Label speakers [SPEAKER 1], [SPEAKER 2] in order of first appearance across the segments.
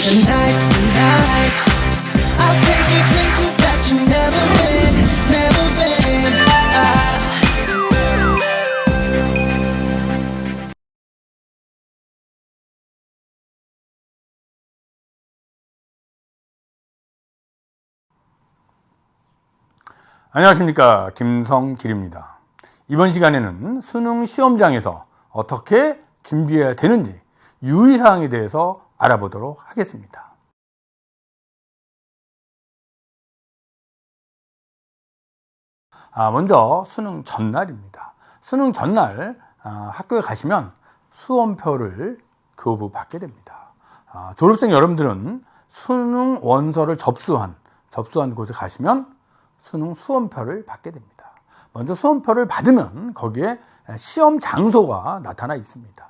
[SPEAKER 1] Tonight's the night. I'll take you places that you've never been, never been.
[SPEAKER 2] 안녕하십니까, 김성길입니다. 이번 시간에는 수능 시험장에서 어떻게 준비해야 되는지 유의사항에 대해서 알아보도록 하겠습니다. 먼저 수능 전날입니다. 수능 전날 학교에 가시면 수험표를 교부받게 됩니다. 졸업생 여러분들은 수능 원서를 접수한 곳에 가시면 수능 수험표를 받게 됩니다. 먼저 수험표를 받으면 거기에 시험 장소가 나타나 있습니다.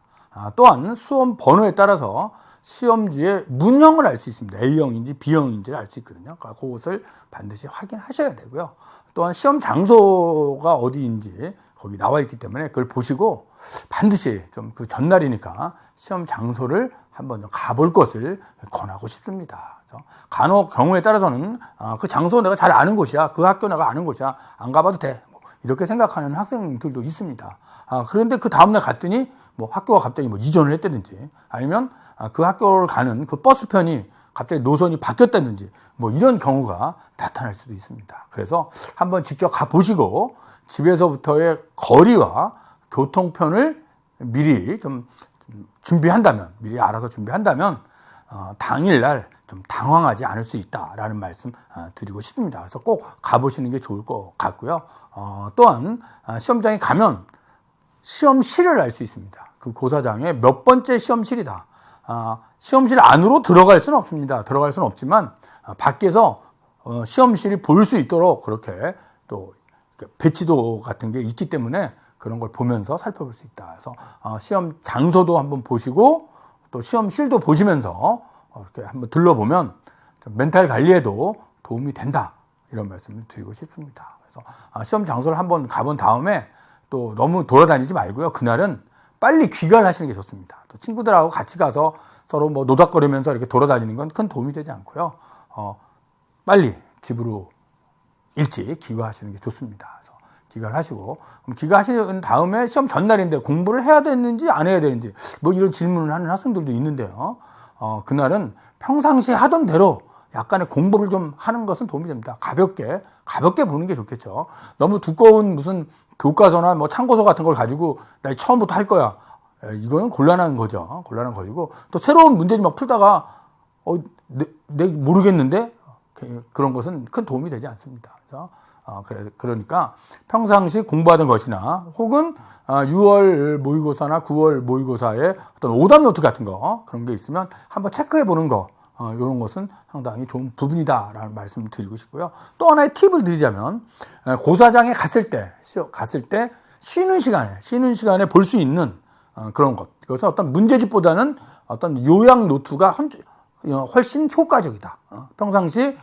[SPEAKER 2] 또한 수험 번호에 따라서 시험지의 문형을 알 수 있습니다. A형인지 B형인지를 알 수 있거든요. 그러니까 그것을 반드시 확인하셔야 되고요. 또한 시험 장소가 어디인지 거기 나와 있기 때문에 그걸 보시고 반드시 좀 그 전날이니까 시험 장소를 한번 가볼 것을 권하고 싶습니다. 간혹 경우에 따라서는 그 장소 내가 잘 아는 곳이야, 그 학교 내가 아는 곳이야, 안 가봐도 돼, 이렇게 생각하는 학생들도 있습니다. 그런데 그 다음날 갔더니 학교가 갑자기 이전을 했다든지, 아니면 그 학교를 가는 그 버스편이 갑자기 노선이 바뀌었다든지, 이런 경우가 나타날 수도 있습니다. 그래서 한번 직접 가보시고 집에서부터의 거리와 교통편을 미리 좀 준비한다면, 미리 알아서 준비한다면 당일날 좀 당황하지 않을 수 있다라는 말씀 드리고 싶습니다. 그래서 꼭 가보시는 게 좋을 것 같고요. 또한 시험장에 가면 시험실을 알 수 있습니다. 그 고사장의 몇 번째 시험실이다. 시험실 안으로 들어갈 수는 없습니다. 들어갈 수는 없지만 밖에서 시험실이 보일 수 있도록 그렇게 또 배치도 같은 게 있기 때문에 그런 걸 보면서 살펴볼 수 있다. 그래서 시험 장소도 한번 보시고 또 시험실도 보시면서 이렇게 한번 둘러보면 멘탈 관리에도 도움이 된다, 이런 말씀을 드리고 싶습니다. 그래서 시험 장소를 한번 가본 다음에 또 너무 돌아다니지 말고요. 그날은 빨리 귀가를 하시는 게 좋습니다. 또 친구들하고 같이 가서 서로 노닥거리면서 이렇게 돌아다니는 건 큰 도움이 되지 않고요. 빨리 집으로 일찍 귀가하시는 게 좋습니다. 그래서 귀가를 하시고, 귀가하신 다음에 시험 전날인데 공부를 해야 되는지 안 해야 되는지 이런 질문을 하는 학생들도 있는데요. 그날은 평상시에 하던 대로 약간의 공부를 좀 하는 것은 도움이 됩니다. 가볍게 보는 게 좋겠죠. 너무 두꺼운 무슨 교과서나 참고서 같은 걸 가지고 나 처음부터 할 거야, 이거는 곤란한 거죠. 곤란한 거이고, 또 새로운 문제집 풀다가 내 모르겠는데, 그런 것은 큰 도움이 되지 않습니다. 그러니까 평상시 공부하던 것이나 혹은 6월 모의고사나 9월 모의고사에 어떤 오답 노트 같은 거, 그런 게 있으면 한번 체크해 보는 거, 이런 것은 상당히 좋은 부분이다라는 말씀을 드리고 싶고요. 또 하나의 팁을 드리자면, 고사장에 갔을 때 쉬는 시간에 볼 수 있는 그런 것, 그래서 어떤 문제집보다는 어떤 요약 노트가 훨씬 효과적이다. 평상시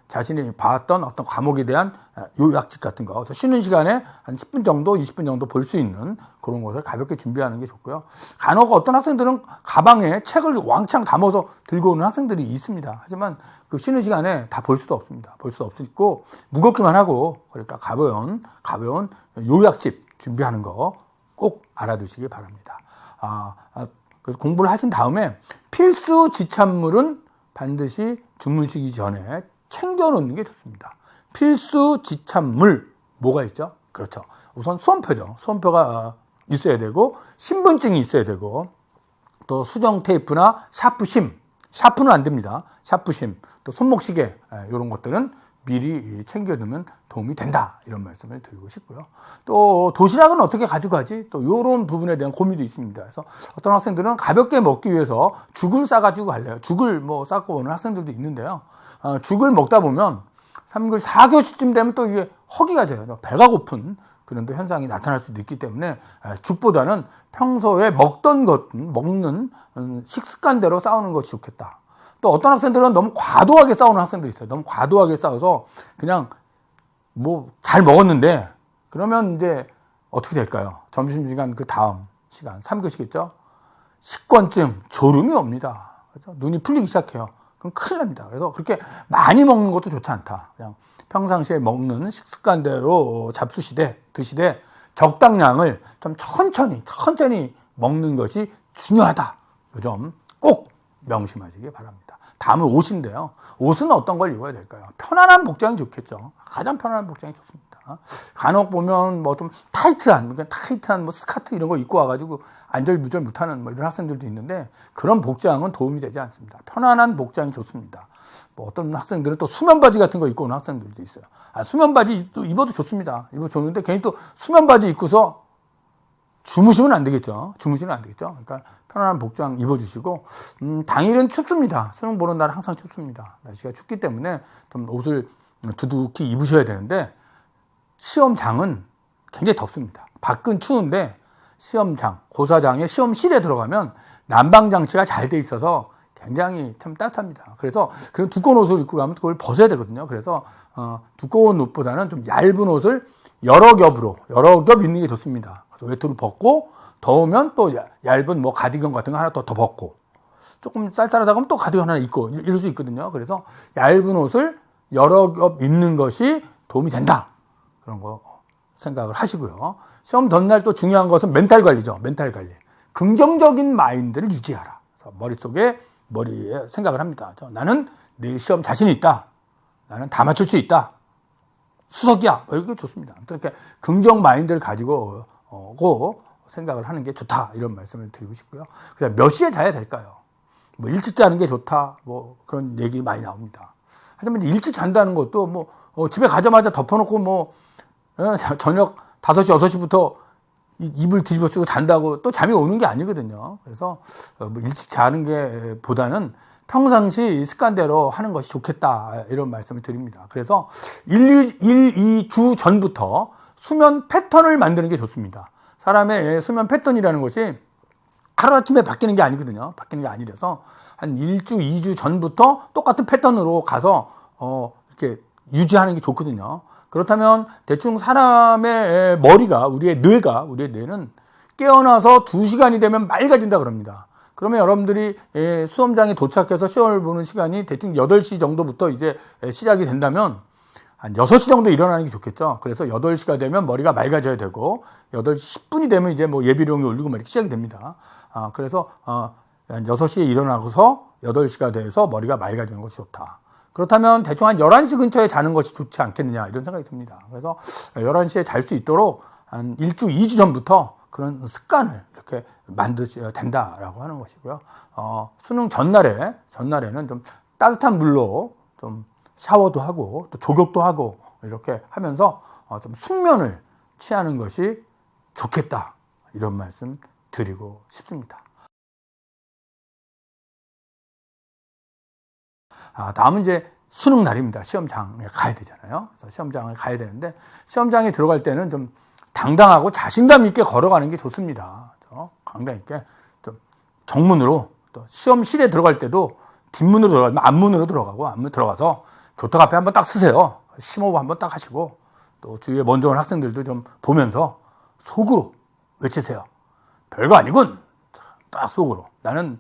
[SPEAKER 2] 자신이 봤던 어떤 과목에 대한 요약집 같은 거, 쉬는 시간에 한 10분 정도, 20분 정도 볼 수 있는 그런 것을 가볍게 준비하는 게 좋고요. 간혹 어떤 학생들은 가방에 책을 왕창 담아서 들고 오는 학생들이 있습니다. 하지만 그 쉬는 시간에 다 볼 수도 없습니다. 볼 수도 없고 무겁기만 하고, 그러니까 가벼운 요약집 준비하는 거 꼭 알아두시기 바랍니다. 그래서 공부를 하신 다음에 필수 지참물은 반드시 주무시기 전에 챙겨놓는 게 좋습니다. 필수 지참물 뭐가 있죠? 그렇죠. 우선 수험표죠. 수험표가 있어야 되고, 신분증이 있어야 되고, 또 수정 테이프나 샤프는 안 됩니다. 샤프심, 또 손목시계, 이런 것들은 미리 챙겨두면 도움이 된다, 이런 말씀을 드리고 싶고요. 또 도시락은 어떻게 가져가지? 또 이런 부분에 대한 고민도 있습니다. 그래서 어떤 학생들은 가볍게 먹기 위해서 죽을 싸가지고 갈래요. 죽을 싸고 오는 학생들도 있는데요. 죽을 먹다 보면 3교시, 4교시쯤 되면 또 이게 허기가 져요. 배가 고픈 그런 또 현상이 나타날 수도 있기 때문에 죽보다는 평소에 먹는 식습관대로 싸우는 것이 좋겠다. 또 어떤 학생들은 너무 과도하게 싸우는 학생들이 있어요. 너무 과도하게 싸워서 그냥 잘 먹었는데, 그러면 이제 어떻게 될까요? 점심시간 그 다음 시간 3교시겠죠? 식권증, 졸음이 옵니다. 그렇죠? 눈이 풀리기 시작해요. 그럼 큰일 납니다. 그래서 그렇게 많이 먹는 것도 좋지 않다. 그냥 평상시에 먹는 식습관대로 드시되 적당량을 좀 천천히 먹는 것이 중요하다. 이 점 꼭 명심하시기 바랍니다. 다음은 옷인데요. 옷은 어떤 걸 입어야 될까요? 편안한 복장이 좋겠죠. 가장 편안한 복장이 좋습니다. 간혹 보면 뭐 좀 타이트한 뭐 스커트 이런 거 입고 와가지고 안절부절 못하는 뭐 이런 학생들도 있는데 그런 복장은 도움이 되지 않습니다. 편안한 복장이 좋습니다. 뭐 어떤 학생들은 또 수면 바지 같은 거 입고 오는 학생들도 있어요. 수면 바지 입어도 좋습니다. 입어도 좋은데 괜히 또 수면 바지 입고서 주무시면 안 되겠죠. 그러니까 편안한 복장 입어주시고, 당일은 춥습니다. 수능 보는 날 항상 춥습니다. 날씨가 춥기 때문에 좀 옷을 두둑히 입으셔야 되는데, 시험장은 굉장히 덥습니다. 밖은 추운데, 고사장의 시험실에 들어가면 난방장치가 잘 돼 있어서 굉장히 참 따뜻합니다. 그래서 그런 두꺼운 옷을 입고 가면 그걸 벗어야 되거든요. 그래서, 두꺼운 옷보다는 좀 얇은 옷을 여러 겹 입는 게 좋습니다. 그래서 외투를 벗고 더우면 또 얇은 뭐 가디건 같은 거 하나 더 벗고 조금 쌀쌀하다 그러면 또 가디건 하나 입고 이럴 수 있거든요. 그래서 얇은 옷을 여러 겹 입는 것이 도움이 된다. 그런 거 생각을 하시고요. 시험 전날 또 중요한 것은 멘탈 관리죠. 멘탈 관리. 긍정적인 마인드를 유지하라. 그래서 머리에 생각을 합니다. 나는 내일 시험 자신이 있다. 나는 다 맞출 수 있다. 수석이야. 이게 좋습니다. 이렇게 긍정 마인드를 가지고 생각을 하는 게 좋다. 이런 말씀을 드리고 싶고요. 그다음 몇 시에 자야 될까요? 뭐 일찍 자는 게 좋다. 뭐 그런 얘기 많이 나옵니다. 하지만 일찍 잔다는 것도 집에 가자마자 덮어놓고 저녁 5시, 6시부터 이불 뒤집어 쓰고 잔다고 또 잠이 오는 게 아니거든요. 그래서 일찍 자는 게 보다는 평상시 습관대로 하는 것이 좋겠다. 이런 말씀을 드립니다. 그래서 2주 전부터 수면 패턴을 만드는 게 좋습니다. 사람의 수면 패턴이라는 것이 하루아침에 바뀌는 게 아니거든요. 바뀌는 게 아니라서 한 1주, 2주 전부터 똑같은 패턴으로 가서 이렇게 유지하는 게 좋거든요. 그렇다면 대충 사람의 머리가, 우리의 뇌는 깨어나서 2시간이 되면 맑아진다 그럽니다. 그러면 여러분들이 수험장에 도착해서 시험을 보는 시간이 대충 8시 정도부터 이제 시작이 된다면 한 6시 정도 일어나는 게 좋겠죠. 그래서 8시가 되면 머리가 맑아져야 되고 8시 10분이 되면 이제 뭐 예비령이 울리고 막 이렇게 시작이 됩니다. 그래서 한 6시에 일어나고서 8시가 돼서 머리가 맑아지는 것이 좋다. 그렇다면 대충 한 11시 근처에 자는 것이 좋지 않겠느냐 이런 생각이 듭니다. 그래서 11시에 잘 수 있도록 한 1주, 2주 전부터 그런 습관을 이렇게 만드셔야 된다라고 하는 것이고요. 수능 전날에는 좀 따뜻한 물로 좀 샤워도 하고 또 조격도 하고 이렇게 하면서 좀 숙면을 취하는 것이 좋겠다. 이런 말씀 드리고 싶습니다. 다음은 이제 수능 날입니다. 시험장에 가야 되잖아요. 그래서 시험장을 가야 되는데 시험장에 들어갈 때는 좀 당당하고 자신감 있게 걸어가는 게 좋습니다. 당당 있게 좀 정문으로 또 시험실에 들어갈 때도 뒷문으로 들어가면 앞문으로 들어가서 교탁 앞에 한번 딱 서세요. 심호흡 한번 딱 하시고 또 주위에 먼저 온 학생들도 좀 보면서 속으로 외치세요. 별거 아니군. 딱 속으로. 나는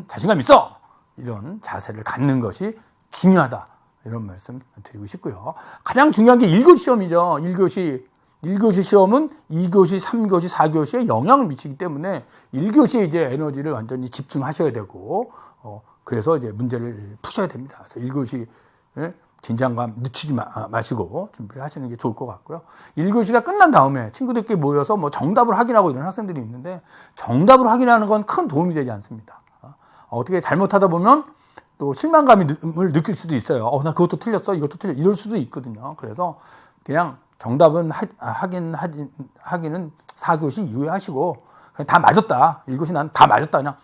[SPEAKER 2] 자신감 있어. 이런 자세를 갖는 것이 중요하다. 이런 말씀 드리고 싶고요. 가장 중요한 게 1교시 시험이죠. 1교시 시험은 2교시, 3교시, 4교시에 영향을 미치기 때문에 1교시에 이제 에너지를 완전히 집중하셔야 되고, 그래서 이제 문제를 푸셔야 됩니다. 그래서 1교시 긴장감 늦추지 마시고 준비를 하시는 게 좋을 것 같고요. 1교시가 끝난 다음에 친구들끼리 모여서 뭐 정답을 확인하고 이런 학생들이 있는데 정답을 확인하는 건 큰 도움이 되지 않습니다. 어떻게 잘못하다 보면 또 실망감을 느낄 수도 있어요. 나 그것도 틀렸어, 이것도 틀렸어, 이럴 수도 있거든요. 그래서 그냥 정답은 하기는 4교시 이후에 하시고 그냥 다 맞았다. 1교시 나는 다 맞았다.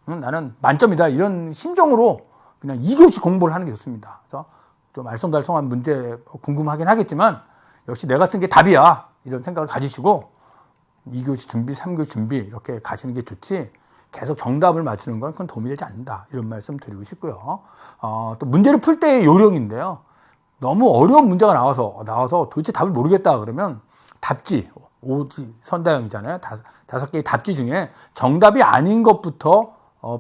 [SPEAKER 2] 그냥 나는 만점이다. 이런 심정으로 그냥 2교시 공부를 하는 게 좋습니다. 그래서 좀 알쏭달쏭한 문제 궁금하긴 하겠지만 역시 내가 쓴 게 답이야. 이런 생각을 가지시고 2교시 준비, 3교시 준비 이렇게 가시는 게 좋지 계속 정답을 맞추는 건 그건 도움이 되지 않는다. 이런 말씀 드리고 싶고요. 또 문제를 풀 때의 요령인데요. 너무 어려운 문제가 나와서 도대체 답을 모르겠다 그러면 답지, 오지, 선다형이잖아요. 5개의 답지 중에 정답이 아닌 것부터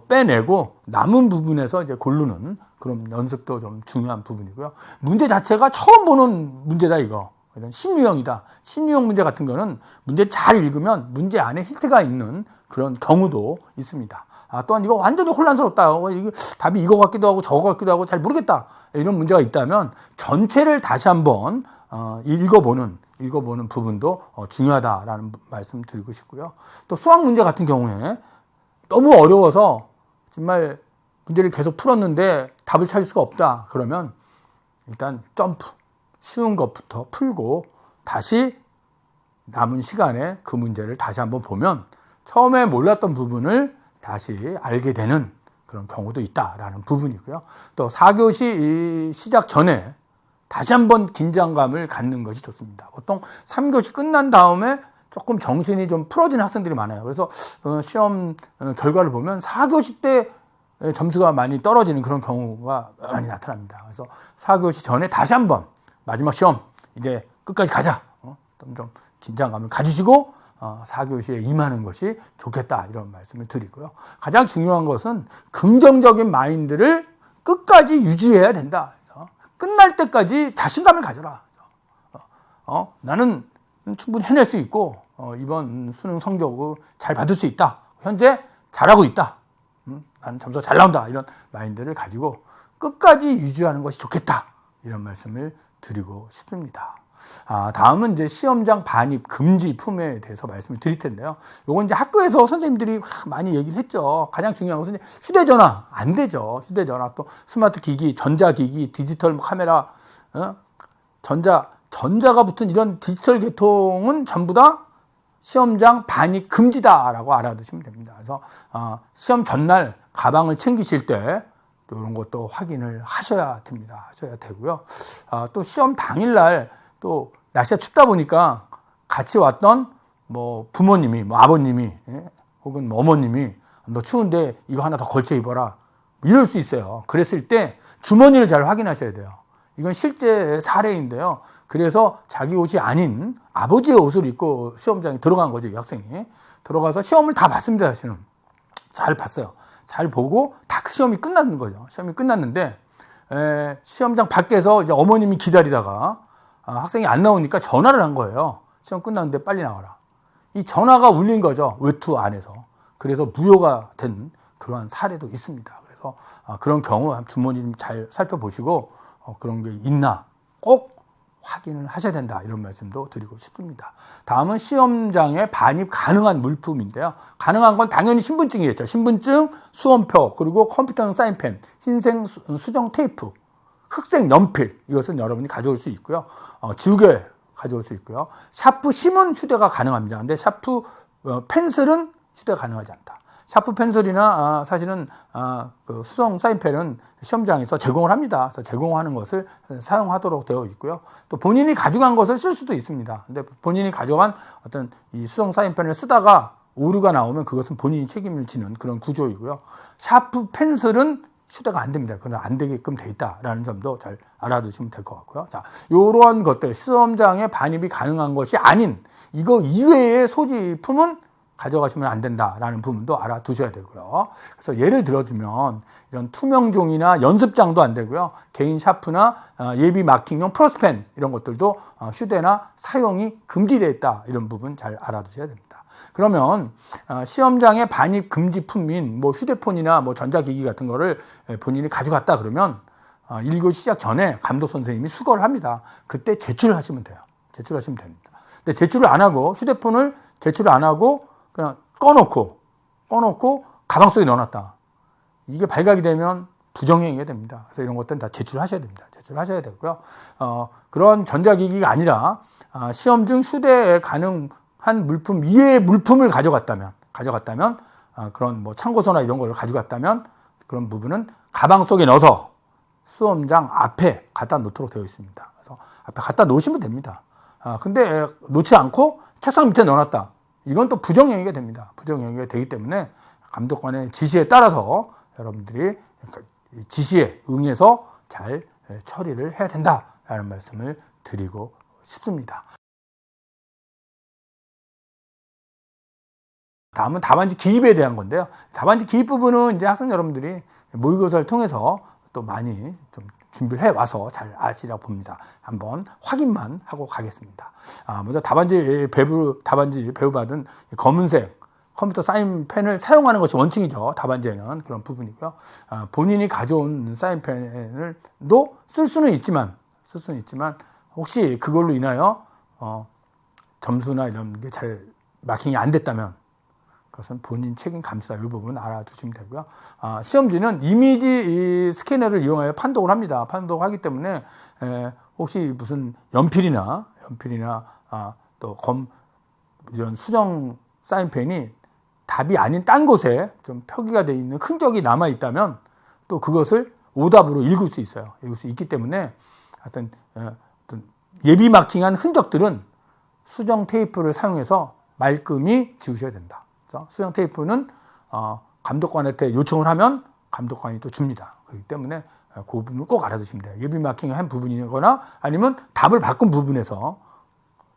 [SPEAKER 2] 빼내고 남은 부분에서 이제 고르는 그런 연습도 좀 중요한 부분이고요. 문제 자체가 처음 보는 문제다 이거. 이런 신유형이다. 신유형 문제 같은 거는 문제 잘 읽으면 문제 안에 힌트가 있는 그런 경우도 있습니다. 또한 이거 완전히 혼란스럽다. 이게 답이 이거 같기도 하고 저거 같기도 하고 잘 모르겠다. 이런 문제가 있다면 전체를 다시 한번 읽어보는 부분도 중요하다라는 말씀 드리고 싶고요. 또 수학 문제 같은 경우에 너무 어려워서 정말 문제를 계속 풀었는데 답을 찾을 수가 없다. 그러면 일단 점프, 쉬운 것부터 풀고 다시 남은 시간에 그 문제를 다시 한번 보면 처음에 몰랐던 부분을 다시 알게 되는 그런 경우도 있다라는 부분이고요. 또 4교시 시작 전에 다시 한번 긴장감을 갖는 것이 좋습니다. 보통 3교시 끝난 다음에 조금 정신이 좀 풀어지는 학생들이 많아요. 그래서 시험 결과를 보면 4교시 때 점수가 많이 떨어지는 그런 경우가 많이 나타납니다. 그래서 4교시 전에 다시 한번 마지막 시험 이제 끝까지 가자. 좀 긴장감을 가지시고 4교시에 임하는 것이 좋겠다 이런 말씀을 드리고요. 가장 중요한 것은 긍정적인 마인드를 끝까지 유지해야 된다. 끝날 때까지 자신감을 가져라. 나는 충분히 해낼 수 있고 이번 수능 성적을 잘 받을 수 있다. 현재 잘하고 있다. 나는 점수가 잘 나온다. 이런 마인드를 가지고 끝까지 유지하는 것이 좋겠다. 이런 말씀을 드리고 싶습니다. 다음은 이제 시험장 반입 금지 품에 대해서 말씀을 드릴 텐데요. 요건 이제 학교에서 선생님들이 많이 얘기를 했죠. 가장 중요한 것은 휴대전화 안 되죠. 휴대전화 또 스마트 기기, 전자기기, 디지털 카메라, 전자가 붙은 이런 디지털 계통은 전부 다 시험장 반입 금지다라고 알아두시면 됩니다. 그래서 시험 전날 가방을 챙기실 때 이런 것도 확인을 하셔야 됩니다. 하셔야 되고요. 또 시험 당일날 또 날씨가 춥다 보니까 같이 왔던 뭐 부모님이, 뭐 아버님이, 혹은 뭐 어머님이 너 추운데 이거 하나 더 걸쳐 입어라. 이럴 수 있어요. 그랬을 때 주머니를 잘 확인하셔야 돼요. 이건 실제 사례인데요. 그래서 자기 옷이 아닌 아버지의 옷을 입고 시험장에 들어간 거죠. 이 학생이. 들어가서 시험을 다 봤습니다. 사실은. 잘 봤어요. 잘 보고 다 시험이 끝났는 거죠. 시험이 끝났는데 시험장 밖에서 이제 어머님이 기다리다가 학생이 안 나오니까 전화를 한 거예요. 시험 끝났는데 빨리 나와라. 이 전화가 울린 거죠. 외투 안에서. 그래서 무효가 된 그러한 사례도 있습니다. 그래서 그런 경우 주머니 좀 잘 살펴보시고 그런 게 있나 꼭 확인을 하셔야 된다. 이런 말씀도 드리고 싶습니다. 다음은 시험장에 반입 가능한 물품인데요. 가능한 건 당연히 신분증이겠죠. 신분증, 수험표, 그리고 컴퓨터용 사인펜, 신생 수정 테이프, 흑색 연필, 이것은 여러분이 가져올 수 있고요. 지우개 가져올 수 있고요. 샤프 심은 휴대가 가능합니다. 근데 샤프 펜슬은 휴대가 가능하지 않다. 샤프 펜슬이나 사실은 그 수성 사인펜은 시험장에서 제공을 합니다. 그래서 제공하는 것을 사용하도록 되어 있고요. 또 본인이 가져간 것을 쓸 수도 있습니다. 근데 본인이 가져간 어떤 이 수성 사인펜을 쓰다가 오류가 나오면 그것은 본인이 책임을 지는 그런 구조이고요. 샤프 펜슬은 휴대가 안 됩니다. 그건 안 되게끔 돼 있다라는 점도 잘 알아두시면 될 것 같고요. 자, 요런 것들, 시험장에 반입이 가능한 것이 아닌 이거 이외의 소지품은 가져가시면 안 된다라는 부분도 알아두셔야 되고요. 그래서 예를 들어주면 이런 투명종이나 연습장도 안 되고요. 개인 샤프나 예비 마킹용 프로스펜 이런 것들도 휴대나 사용이 금지되어 있다. 이런 부분 잘 알아두셔야 됩니다. 그러면 시험장에 반입 금지품인 뭐 휴대폰이나 뭐 전자기기 같은 거를 본인이 가져갔다 그러면 1교시 시작 전에 감독 선생님이 수거를 합니다. 그때 제출을 하시면 돼요. 제출하시면 됩니다. 근데 제출을 안 하고 휴대폰을 제출을 안 하고 그냥 꺼놓고 가방 속에 넣어놨다. 이게 발각이 되면 부정행위가 됩니다. 그래서 이런 것들은 다 제출하셔야 됩니다. 제출하셔야 되고요. 그런 전자기기가 아니라 시험 중 휴대에 가능한 물품 이외의 물품을 가져갔다면 그런 뭐 참고서나 이런 걸 가져갔다면 그런 부분은 가방 속에 넣어서 수험장 앞에 갖다 놓도록 되어 있습니다. 그래서 앞에 갖다 놓으시면 됩니다. 근데 놓지 않고 책상 밑에 넣어놨다. 이건 또 부정행위가 됩니다. 부정행위가 되기 때문에 감독관의 지시에 따라서 여러분들이 지시에 응해서 잘 처리를 해야 된다라는 말씀을 드리고 싶습니다. 다음은 답안지 기입에 대한 건데요. 답안지 기입 부분은 이제 학생 여러분들이 모의고사를 통해서 또 많이 좀 준비를 해 와서 잘 아시라고 봅니다. 한번 확인만 하고 가겠습니다. 먼저 답안지 배부받은 검은색 컴퓨터 사인펜을 사용하는 것이 원칙이죠. 답안지에는 그런 부분이고요. 본인이 가져온 사인펜을도 쓸 수는 있지만 혹시 그걸로 인하여 점수나 이런 게 잘 마킹이 안 됐다면 그것은 본인 책임 감수다. 이 부분 알아두시면 되고요. 시험지는 이미지 스캐너를 이용하여 판독을 합니다. 판독하기 때문에 혹시 무슨 연필이나 또 이런 수정 사인펜이 답이 아닌 딴 곳에 좀 표기가 되어 있는 흔적이 남아 있다면 또 그것을 오답으로 읽을 수 있어요. 읽을 수 있기 때문에 어떤 예비 마킹한 흔적들은 수정 테이프를 사용해서 말끔히 지우셔야 된다. 그렇죠? 수정 테이프는 감독관한테 요청을 하면 감독관이 또 줍니다. 그렇기 때문에 그 부분을 꼭 알아두시면 돼요. 예비 마킹한 부분이거나 아니면 답을 바꾼 부분에서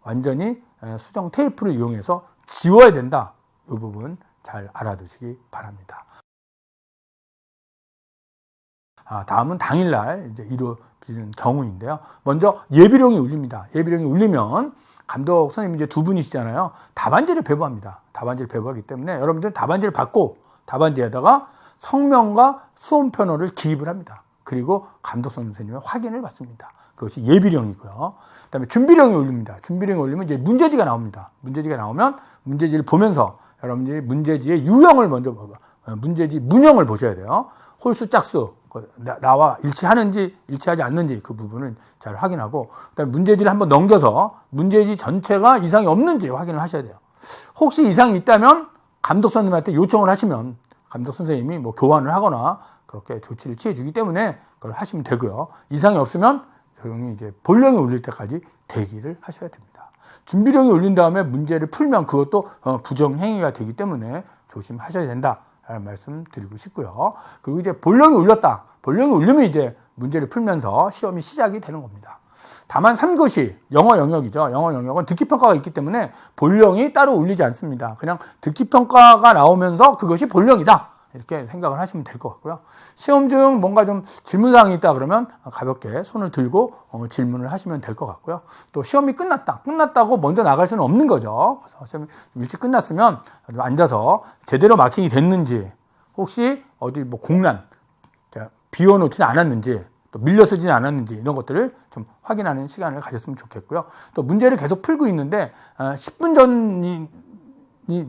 [SPEAKER 2] 완전히 수정 테이프를 이용해서 지워야 된다. 이 부분 잘 알아두시기 바랍니다. 다음은 당일날 이제 이루어지는 경우인데요. 먼저 예비령이 울립니다. 예비령이 울리면 감독 선생님이 이제 두 분이시잖아요. 답안지를 배부합니다. 답안지를 배부하기 때문에 여러분들은 답안지를 받고 답안지에다가 성명과 수험편호를 기입을 합니다. 그리고 감독 선생님의 확인을 받습니다. 그것이 예비령이고요. 그다음에 준비령이 울립니다. 준비령이 울리면 이제 문제지가 나옵니다. 문제지가 나오면 문제지를 보면서 여러분들이 문제지의 유형을 먼저 문제지 문형을 보셔야 돼요. 홀수 짝수 나와 일치하는지 일치하지 않는지 그 부분을 잘 확인하고 그다음에 문제지를 한번 넘겨서 문제지 전체가 이상이 없는지 확인을 하셔야 돼요. 혹시 이상이 있다면 감독 선생님한테 요청을 하시면 감독 선생님이 뭐 교환을 하거나 그렇게 조치를 취해 주기 때문에 그걸 하시면 되고요. 이상이 없으면 조용히 이제 본령이 울릴 때까지 대기를 하셔야 됩니다. 준비령이 울린 다음에 문제를 풀면 그것도 부정행위가 되기 때문에 조심하셔야 된다라는 말씀 드리고 싶고요. 그리고 이제 본령이 울렸다. 본령이 울리면 이제 문제를 풀면서 시험이 시작이 되는 겁니다. 다만 3교시 영어 영역이죠. 영어 영역은 듣기평가가 있기 때문에 본령이 따로 울리지 않습니다. 그냥 듣기평가가 나오면서 그것이 본령이다. 이렇게 생각을 하시면 될 것 같고요. 시험 중 뭔가 좀 질문사항이 있다 그러면 가볍게 손을 들고 질문을 하시면 될 것 같고요. 또 시험이 끝났다고 먼저 나갈 수는 없는 거죠. 그래서 시험이 일찍 끝났으면 앉아서 제대로 마킹이 됐는지 혹시 어디 뭐 공란, 비워놓지는 않았는지 또 밀려 쓰지는 않았는지 이런 것들을 좀 확인하는 시간을 가졌으면 좋겠고요. 또 문제를 계속 풀고 있는데 10분 전이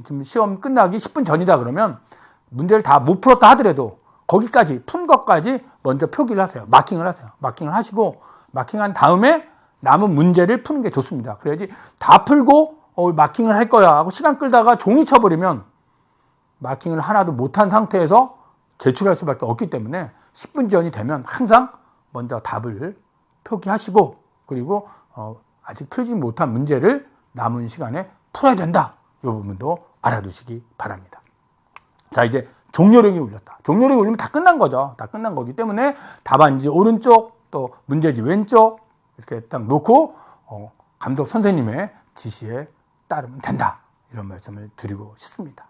[SPEAKER 2] 지금 시험 끝나기 10분 전이다 그러면 문제를 다 못 풀었다 하더라도 거기까지 푼 것까지 먼저 표기를 하세요. 마킹을 하세요. 마킹을 하시고 마킹한 다음에 남은 문제를 푸는 게 좋습니다. 그래야지 다 풀고 마킹을 할 거야 하고 시간 끌다가 종이 쳐버리면 마킹을 하나도 못한 상태에서 제출할 수밖에 없기 때문에 10분 전이 되면 항상 먼저 답을 표기하시고 그리고 아직 풀지 못한 문제를 남은 시간에 풀어야 된다. 이 부분도 알아두시기 바랍니다. 자, 이제 종료령이 울렸다. 종료령이 울리면 다 끝난 거죠. 다 끝난 거기 때문에 답안지 오른쪽 또 문제지 왼쪽 이렇게 딱 놓고 감독 선생님의 지시에 따르면 된다. 이런 말씀을 드리고 싶습니다.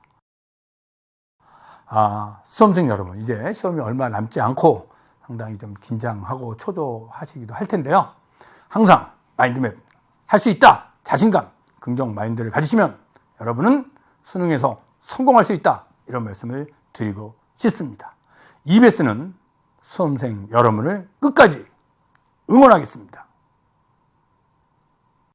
[SPEAKER 2] 수험생 여러분, 이제 시험이 얼마 남지 않고 상당히 좀 긴장하고 초조하시기도 할 텐데요. 항상 마인드맵 할 수 있다. 자신감, 긍정 마인드를 가지시면 여러분은 수능에서 성공할 수 있다. 이런 말씀을 드리고 싶습니다. EBS는 수험생 여러분을 끝까지 응원하겠습니다.